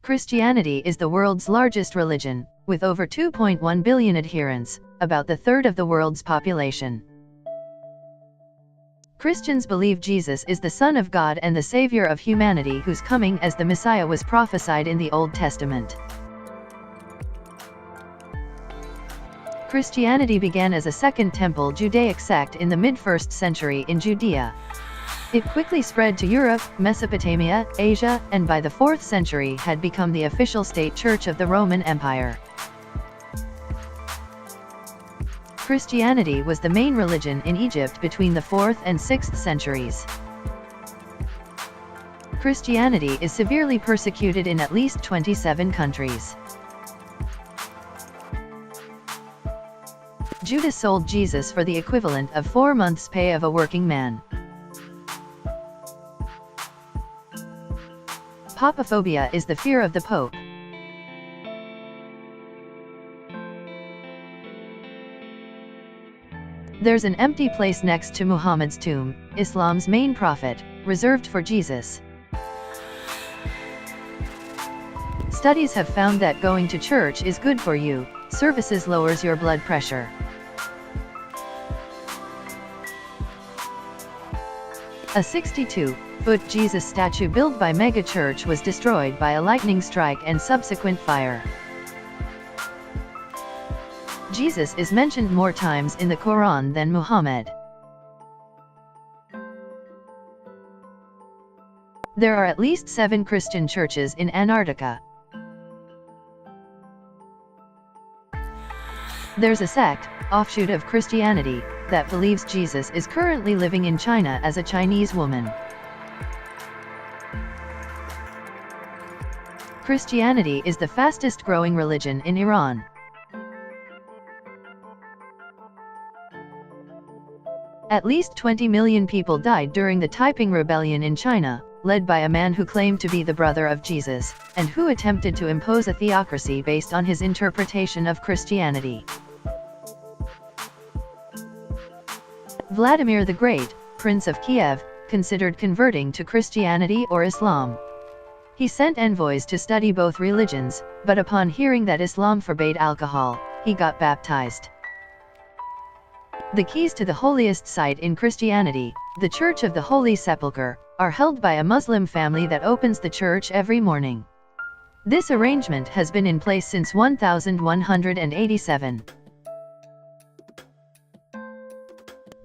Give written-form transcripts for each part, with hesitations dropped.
Christianity is the world's largest religion, with over 2.1 billion adherents, about the third of the world's population. Christians believe Jesus is the Son of God and the Savior of humanity whose coming as the Messiah was prophesied in the Old Testament. Christianity began as a Second Temple Judaic sect in the mid-1st century in Judea. It quickly spread to Europe, Mesopotamia, Asia, and by the 4th century had become the official state church of the Roman Empire. Christianity was the main religion in Egypt between the 4th and 6th centuries. Christianity is severely persecuted in at least 27 countries. Judas sold Jesus for the equivalent of 4 months' pay of a working man. Papophobia is the fear of the Pope. There's an empty place next to Muhammad's tomb, Islam's main prophet, reserved for Jesus. Studies have found that going to church is good for you. Services lowers your blood pressure. A 62-foot Jesus statue built by megachurch was destroyed by a lightning strike and subsequent fire. Jesus is mentioned more times in the Quran than Muhammad. There are at least 7 Christian churches in Antarctica. There's a sect, offshoot of Christianity, that believes Jesus is currently living in China as a Chinese woman. Christianity is the fastest growing religion in Iran. At least 20 million people died during the Taiping Rebellion in China, led by a man who claimed to be the brother of Jesus, and who attempted to impose a theocracy based on his interpretation of Christianity. Vladimir the Great, Prince of Kiev, considered converting to Christianity or Islam. He sent envoys to study both religions, but upon hearing that Islam forbade alcohol, he got baptized. The keys to the holiest site in Christianity, the Church of the Holy Sepulchre, are held by a Muslim family that opens the church every morning. This arrangement has been in place since 1187.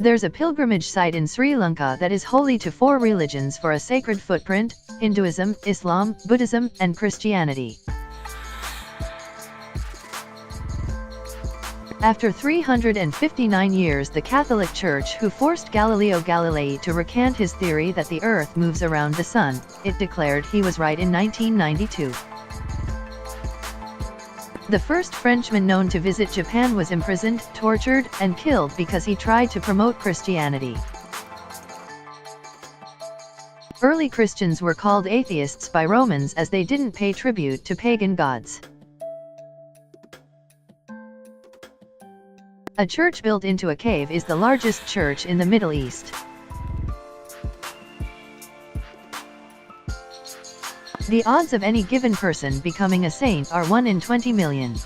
There's a pilgrimage site in Sri Lanka that is holy to 4 religions for a sacred footprint: Hinduism, Islam, Buddhism, and Christianity. After 359 years, the Catholic Church, who forced Galileo Galilei to recant his theory that the Earth moves around the Sun, it declared he was right in 1992. The first Frenchman known to visit Japan was imprisoned, tortured, and killed because he tried to promote Christianity. Early Christians were called atheists by Romans as they didn't pay tribute to pagan gods. A church built into a cave is the largest church in the Middle East. The odds of any given person becoming a saint are 1 in 20 million.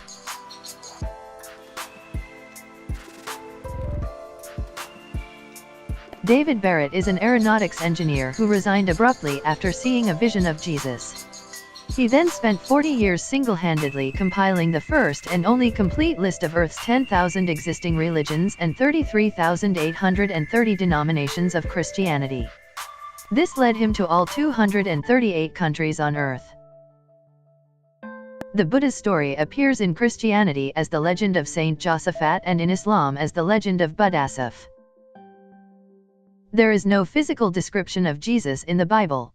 David Barrett is an aeronautics engineer who resigned abruptly after seeing a vision of Jesus. He then spent 40 years single-handedly compiling the first and only complete list of Earth's 10,000 existing religions and 33,830 denominations of Christianity. This led him to all 238 countries on Earth. The Buddha's story appears in Christianity as the legend of Saint Josaphat and in Islam as the legend of Buddhasaph. There is no physical description of Jesus in the Bible.